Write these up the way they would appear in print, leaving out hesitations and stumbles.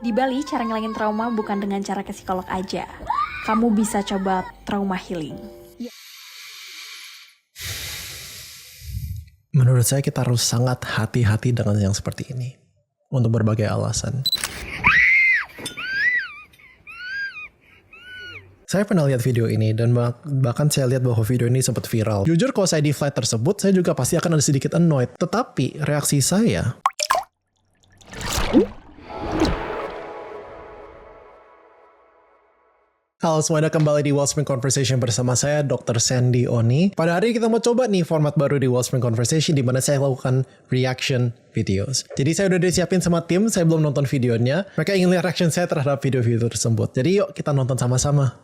Di Bali, cara ngilangin trauma bukan dengan cara ke psikolog aja. Kamu bisa coba trauma healing. Menurut saya kita harus sangat hati-hati dengan yang seperti ini. Untuk berbagai alasan. Saya pernah lihat video ini dan bahkan saya lihat bahwa video ini sempat viral. Jujur kalau saya di flight tersebut, saya juga pasti akan ada sedikit annoyed. Tetapi reaksi saya... Halo semuanya, kembali di Wellspring Conversation bersama saya, Dr. Sandy Oni. Pada hari ini kita mau coba nih format baru di Wellspring Conversation di mana saya lakukan reaction videos. Jadi saya udah disiapin sama tim, saya belum nonton videonya. Mereka ingin lihat reaction saya terhadap video-video tersebut. Jadi yuk kita nonton sama-sama.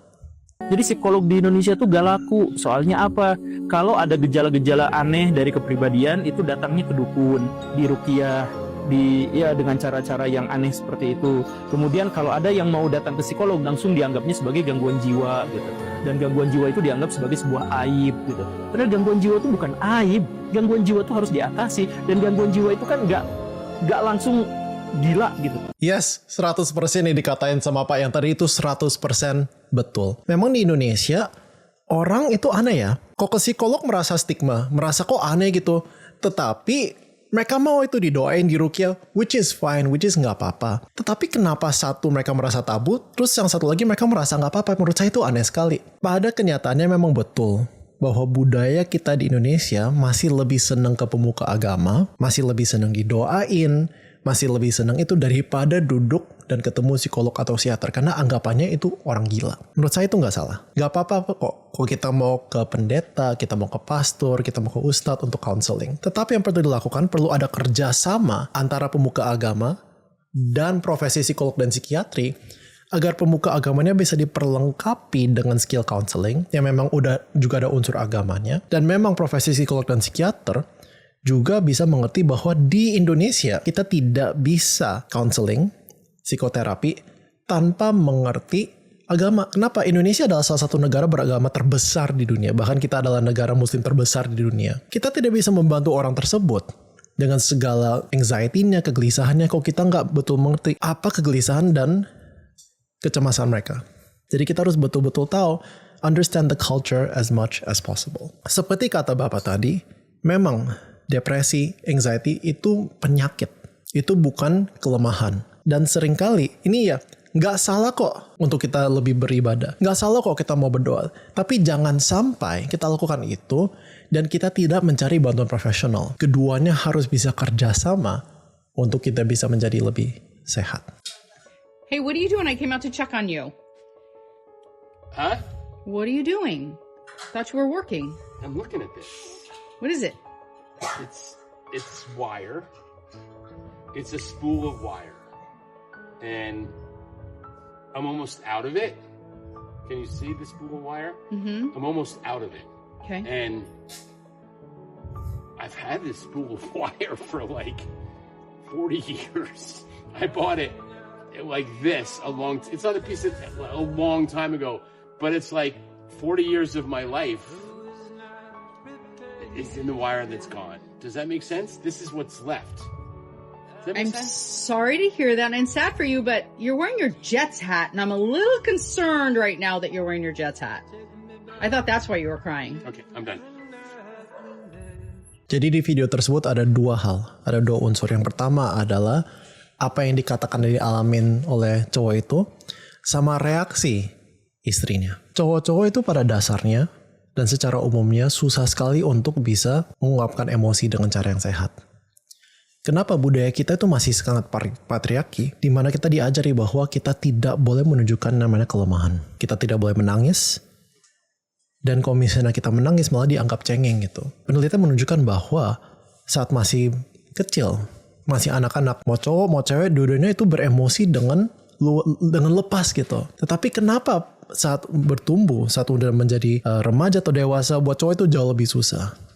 Jadi psikolog di Indonesia tuh gak laku. Soalnya apa? Kalau ada gejala-gejala aneh dari kepribadian itu datangnya ke dukun, di ruqyah, dengan cara-cara yang aneh seperti itu. Kemudian kalau ada yang mau datang ke psikolog langsung dianggapnya sebagai gangguan jiwa gitu. Dan gangguan jiwa itu dianggap sebagai sebuah aib gitu. Padahal gangguan jiwa itu bukan aib. Gangguan jiwa itu harus diatasi dan gangguan jiwa itu kan nggak langsung gila gitu. Yes, 100% yang dikatain sama Pak yang tadi itu 100% betul. Memang di Indonesia orang itu aneh ya. Kok ke psikolog merasa stigma, merasa kok aneh gitu. Tetapi mereka mau itu didoain di ruqyah, which is fine, which is nggak apa-apa. Tetapi kenapa satu mereka merasa tabu, terus yang satu lagi mereka merasa nggak apa-apa? Menurut saya itu aneh sekali. Pada kenyataannya memang betul bahwa budaya kita di Indonesia masih lebih senang ke pemuka agama, masih lebih senang didoain, masih lebih senang itu daripada duduk dan ketemu psikolog atau psikiater. Karena anggapannya itu orang gila. Menurut saya itu nggak salah. Nggak apa-apa kok. Kalau kita mau ke pendeta, kita mau ke pastor, kita mau ke ustadz untuk counseling. Tetapi yang perlu dilakukan, perlu ada kerjasama antara pemuka agama dan profesi psikolog dan psikiatri agar pemuka agamanya bisa diperlengkapi dengan skill counseling yang memang udah juga ada unsur agamanya. Dan memang profesi psikolog dan psikiater juga bisa mengerti bahwa di Indonesia kita tidak bisa counseling, psikoterapi tanpa mengerti agama. Kenapa? Indonesia adalah salah satu negara beragama terbesar di dunia. Bahkan kita adalah negara muslim terbesar di dunia. Kita tidak bisa membantu orang tersebut dengan segala anxiety-nya, kegelisahannya, kalau kita nggak betul mengerti apa kegelisahan dan kecemasan mereka. Jadi kita harus betul-betul tahu, understand the culture as much as possible. Seperti kata Bapak tadi, memang depresi, anxiety itu penyakit. Itu bukan kelemahan. Dan seringkali, ini ya, nggak salah kok untuk kita lebih beribadah. Nggak salah kok kita mau berdoa. Tapi jangan sampai kita lakukan itu dan kita tidak mencari bantuan profesional. Keduanya harus bisa kerjasama untuk kita bisa menjadi lebih sehat. Hey, what are you doing? I came out to check on you. Huh? What are you doing? Thought you were working. I'm looking at this. What is it? It's wire. It's a spool of wire. And I'm almost out of it. Can you see the spool of wire? Mm-hmm. I'm almost out of it. Okay. And I've had this spool of wire for like 40 years. I bought it like this it's not a piece of a long time ago, but it's like 40 years of my life is in the wire that's gone. Does that make sense? This is what's left. I'm sorry to hear that, and sad for you, but you're wearing your Jets hat, and I'm a little concerned right now that you're wearing your Jets hat. I thought that's why you were crying. Okay, I'm done. Jadi di video tersebut ada dua hal, ada dua unsur. Yang pertama adalah apa yang dikatakan dan dialamin oleh cowok itu sama reaksi istrinya. Cowok-cowok itu pada dasarnya dan secara umumnya susah sekali untuk bisa mengungkapkan emosi dengan cara yang sehat. Kenapa budaya kita itu masih sangat patriarki, di mana kita diajari bahwa kita tidak boleh menunjukkan namanya kelemahan. Kita tidak boleh menangis, dan kalau misalnya kita menangis malah dianggap cengeng gitu. Penelitian menunjukkan bahwa saat masih kecil, masih anak-anak, mau cowok mau cewek, dua-duanya itu beremosi dengan lepas gitu. Tetapi kenapa saat bertumbuh, saat udah menjadi remaja atau dewasa, buat cowok itu jauh lebih susah?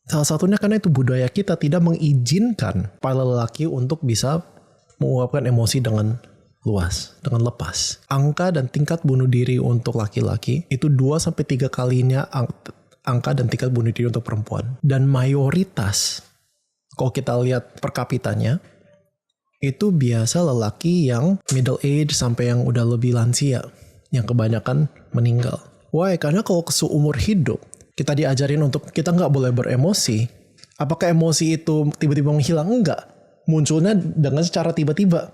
Salah satunya karena itu budaya kita tidak mengizinkan para lelaki untuk bisa mengungkapkan emosi dengan luas, dengan lepas. Angka dan tingkat bunuh diri untuk laki-laki itu 2-3 kalinya angka dan tingkat bunuh diri untuk perempuan. Dan mayoritas, kalau kita lihat per kapitanya, itu biasa lelaki yang middle age sampai yang udah lebih lansia, yang kebanyakan meninggal. Why? Karena kalau seumur hidup kita diajarin untuk kita nggak boleh beremosi. Apakah emosi itu tiba-tiba menghilang? Enggak. Munculnya dengan secara tiba-tiba.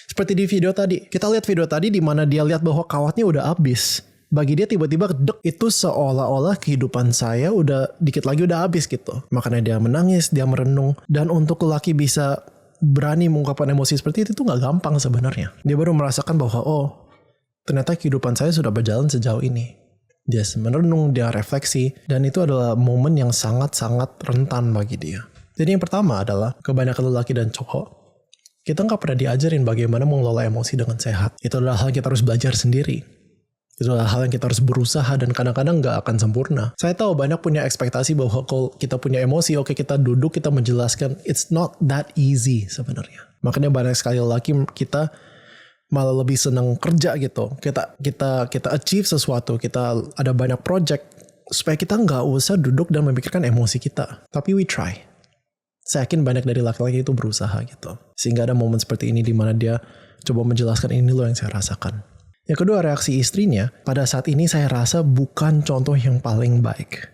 Seperti di video tadi. Kita lihat video tadi di mana dia lihat bahwa kawatnya udah habis. Bagi dia tiba-tiba dek, itu seolah-olah kehidupan saya udah dikit lagi udah habis gitu. Makanya dia menangis, dia merenung. Dan untuk lelaki bisa berani mengungkapkan emosi seperti itu nggak gampang sebenarnya. Dia baru merasakan bahwa ternyata kehidupan saya sudah berjalan sejauh ini. Dia merenung, dia refleksi. Dan itu adalah momen yang sangat-sangat rentan bagi dia. Jadi yang pertama adalah kebanyakan lelaki dan cowok, kita nggak pernah diajarin bagaimana mengelola emosi dengan sehat. Itu adalah hal yang kita harus belajar sendiri. Itu adalah hal yang kita harus berusaha dan kadang-kadang nggak akan sempurna. Saya tahu banyak punya ekspektasi bahwa kalau kita punya emosi, oke kita duduk, kita menjelaskan. It's not that easy sebenarnya. Makanya banyak sekali lelaki kita malah lebih senang kerja gitu. Kita achieve sesuatu, kita ada banyak project supaya kita nggak usah duduk dan memikirkan emosi kita. Tapi we try. Saya yakin banyak dari laki-laki itu berusaha gitu. Sehingga ada momen seperti ini di mana dia coba menjelaskan ini loh yang saya rasakan. Yang kedua, reaksi istrinya pada saat ini saya rasa bukan contoh yang paling baik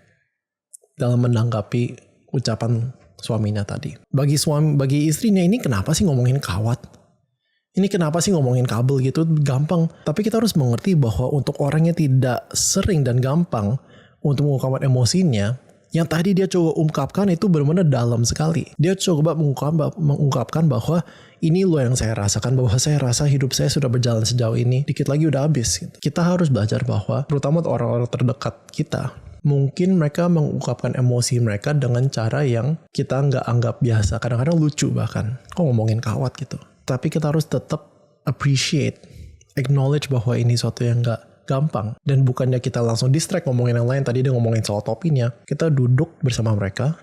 dalam menanggapi ucapan suaminya tadi. Bagi istrinya ini kenapa sih ngomongin kawat? Ini kenapa sih ngomongin kabel gitu? Gampang. Tapi kita harus mengerti bahwa untuk orang yang tidak sering dan gampang untuk mengungkapkan emosinya, yang tadi dia coba ungkapkan itu benar-benar dalam sekali. Dia coba mengungkapkan bahwa ini loh yang saya rasakan, bahwa saya rasa hidup saya sudah berjalan sejauh ini, dikit lagi udah habis. Gitu. Kita harus belajar bahwa, terutama orang-orang terdekat kita, mungkin mereka mengungkapkan emosi mereka dengan cara yang kita nggak anggap biasa. Kadang-kadang lucu bahkan. Kok ngomongin kawat gitu. Tapi kita harus tetap appreciate, acknowledge bahwa ini suatu yang nggak gampang. Dan bukannya kita langsung distract ngomongin yang lain. Tadi dia ngomongin soal topinya. Kita duduk bersama mereka.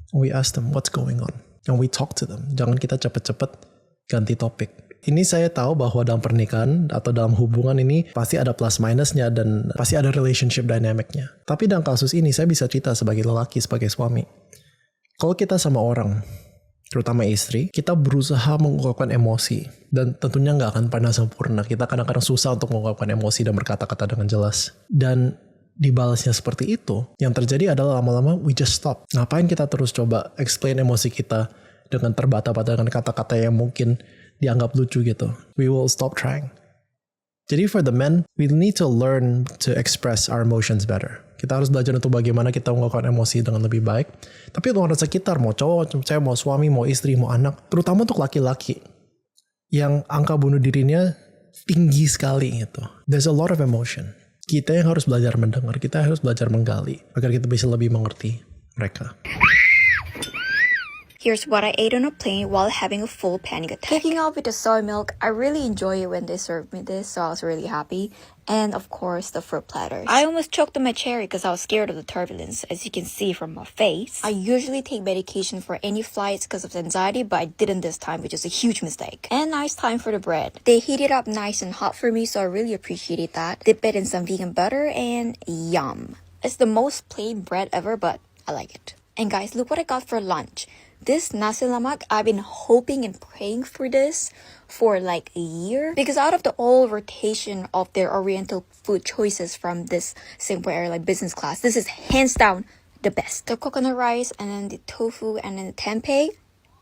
We ask them what's going on. And we talk to them. Jangan kita cepet-cepet ganti topik. Ini saya tahu bahwa dalam pernikahan atau dalam hubungan ini pasti ada plus minusnya dan pasti ada relationship dynamicnya. Tapi dalam kasus ini saya bisa cerita sebagai lelaki, sebagai suami. Kalau kita sama orang, terutama istri, kita berusaha mengungkapkan emosi. Dan tentunya nggak akan pernah sempurna. Kita kadang-kadang susah untuk mengungkapkan emosi dan berkata-kata dengan jelas. Dan dibalasnya seperti itu, yang terjadi adalah lama-lama we just stop. Ngapain kita terus coba explain emosi kita dengan terbata-bata dengan kata-kata yang mungkin dianggap lucu gitu. We will stop trying. Jadi for the men, we need to learn to express our emotions better. Kita harus belajar untuk bagaimana kita mengungkapkan emosi dengan lebih baik. Tapi untuk orang sekitar, mau cowok, mau suami, mau istri, mau anak, terutama untuk laki-laki yang angka bunuh dirinya tinggi sekali gitu. There's a lot of emotion. Kita yang harus belajar mendengar, kita harus belajar menggali agar kita bisa lebih mengerti mereka. Here's what I ate on a plane while having a full panic attack. Kicking off with the soy milk, I really enjoy it when they served me this, so I was really happy. And of course, the fruit platters. I almost choked on my cherry because I was scared of the turbulence, as you can see from my face. I usually take medication for any flights because of anxiety, but I didn't this time, which is a huge mistake. And nice time for the bread. They heat it up nice and hot for me, so I really appreciated that. Dip it in some vegan butter and yum. It's the most plain bread ever, but I like it. And guys, look what I got for lunch. This nasi lemak, I've been hoping and praying for this for like a year. Because out of the whole rotation of their oriental food choices from this Singapore Airlines business class, this is hands down the best. The coconut rice and then the tofu and then the tempeh,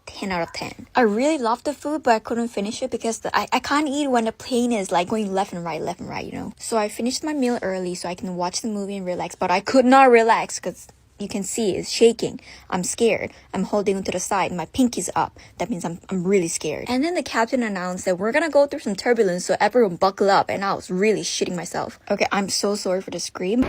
10 out of 10. I really love the food, but I couldn't finish it because I can't eat when the plane is like going left and right, you know. So I finished my meal early so I can watch the movie and relax. But I could not relax because you can see it's shaking. I'm scared. I'm holding onto the side. My pinky's up. That means I'm really scared. And then the captain announced that we're gonna go through some turbulence, so everyone buckle up. And I was really shitting myself. Okay, I'm so sorry for the scream.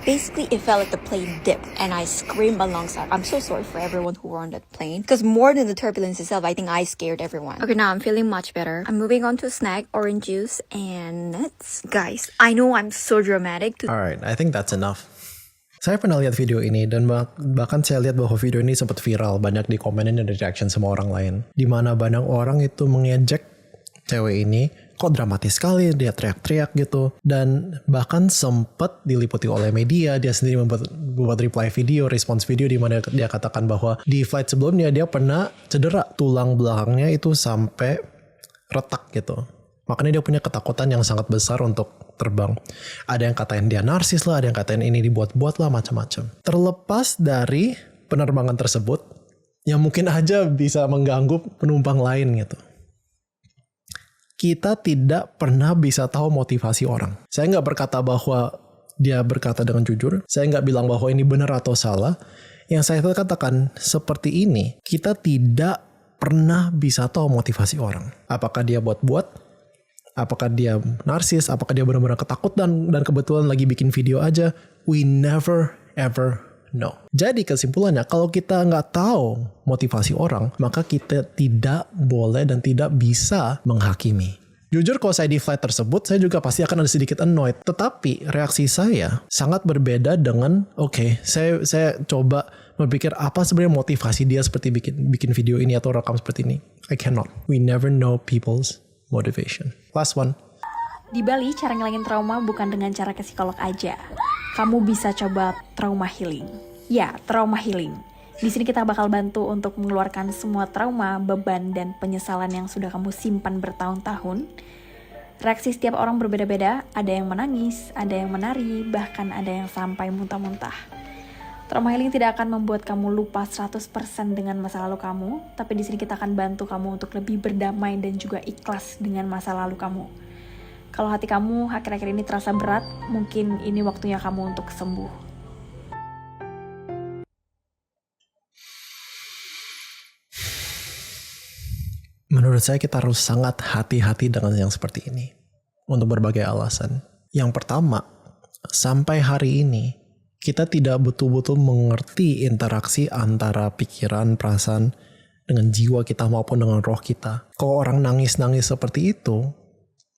Basically, it felt like the plane dipped and I screamed alongside. I'm so sorry for everyone who were on that plane. Because more than the turbulence itself, I think I scared everyone. Okay, now I'm feeling much better. I'm moving on to a snack, orange juice and nuts. Guys, I know I'm so dramatic. Alright, I think that's enough. Saya pernah lihat video ini dan bahkan saya lihat bahwa video ini sempat viral, banyak di komenin dan di reaction sama orang lain. Dimana banyak orang itu mengejek cewek ini, kok dramatis sekali, dia teriak-teriak gitu. Dan bahkan sempat diliputi oleh media, dia sendiri membuat reply video, response video dimana dia katakan bahwa di flight sebelumnya dia pernah cedera tulang belakangnya itu sampai retak gitu. Makanya dia punya ketakutan yang sangat besar untuk terbang. Ada yang katain dia narsis lah, ada yang katain ini dibuat-buat lah, macam-macam. Terlepas dari penerbangan tersebut, yang mungkin aja bisa mengganggu penumpang lain gitu. Kita tidak pernah bisa tahu motivasi orang. Saya nggak berkata bahwa dia berkata dengan jujur. Saya nggak bilang bahwa ini benar atau salah. Yang saya katakan seperti ini, kita tidak pernah bisa tahu motivasi orang. Apakah dia buat-buat? Apakah dia narsis? Apakah dia benar-benar ketakutan dan kebetulan lagi bikin video aja? We never ever know. Jadi kesimpulannya, kalau kita nggak tahu motivasi orang, maka kita tidak boleh dan tidak bisa menghakimi. Jujur kalau saya di flight tersebut, saya juga pasti akan ada sedikit annoyed. Tetapi reaksi saya sangat berbeda dengan, saya coba berpikir apa sebenarnya motivasi dia seperti bikin video ini atau rekam seperti ini. I cannot. We never know people's motivation. Last one. Di Bali, cara ngilangin trauma bukan dengan cara ke psikolog aja. Kamu bisa coba trauma healing. Ya, trauma healing. Di sini kita bakal bantu untuk mengeluarkan semua trauma, beban, dan penyesalan yang sudah kamu simpan bertahun-tahun. Reaksi setiap orang berbeda-beda, ada yang menangis, ada yang menari, bahkan ada yang sampai muntah-muntah. Trauma healing tidak akan membuat kamu lupa 100% dengan masa lalu kamu, tapi di sini kita akan bantu kamu untuk lebih berdamai dan juga ikhlas dengan masa lalu kamu. Kalau hati kamu akhir-akhir ini terasa berat, mungkin ini waktunya kamu untuk sembuh. Menurut saya kita harus sangat hati-hati dengan yang seperti ini. Untuk berbagai alasan. Yang pertama, sampai hari ini, kita tidak betul-betul mengerti interaksi antara pikiran, perasaan, dengan jiwa kita maupun dengan roh kita. Kalau orang nangis-nangis seperti itu,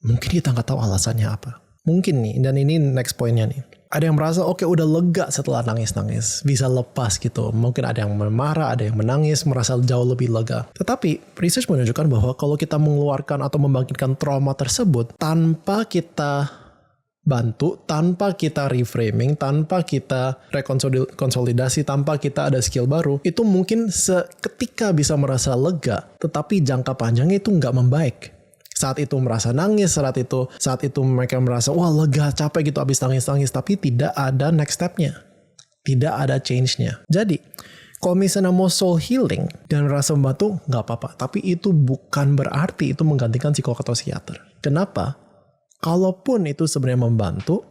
mungkin kita nggak tahu alasannya apa. Mungkin nih, dan ini next pointnya nih. Ada yang merasa udah lega setelah nangis-nangis. Bisa lepas gitu. Mungkin ada yang marah, ada yang menangis, merasa jauh lebih lega. Tetapi, research menunjukkan bahwa kalau kita mengeluarkan atau membangkitkan trauma tersebut, tanpa kita bantu, tanpa kita reframing, tanpa kita rekonsolidasi, tanpa kita ada skill baru, itu mungkin seketika bisa merasa lega, tetapi jangka panjangnya itu nggak membaik. Saat itu merasa nangis, saat itu mereka merasa wah lega, capek gitu abis nangis-nangis, tapi tidak ada next step-nya, tidak ada change-nya. Jadi kalau misalnya mau soul healing dan merasa membantu, nggak apa-apa, tapi itu bukan berarti itu menggantikan psikolog atau psikiater. Kenapa? Kalaupun itu sebenarnya membantu,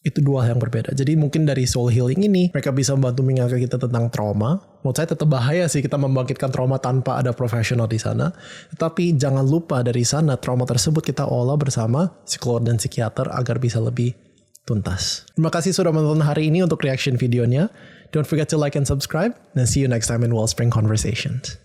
itu dua hal yang berbeda. Jadi mungkin dari soul healing ini, mereka bisa membantu mengingatkan kita tentang trauma. Menurut saya tetap bahaya sih kita membangkitkan trauma tanpa ada profesional di sana. Tetapi jangan lupa dari sana, trauma tersebut kita olah bersama psikolog dan psikiater agar bisa lebih tuntas. Terima kasih sudah menonton hari ini untuk reaction videonya. Don't forget to like and subscribe. And see you next time in Wellspring Conversations.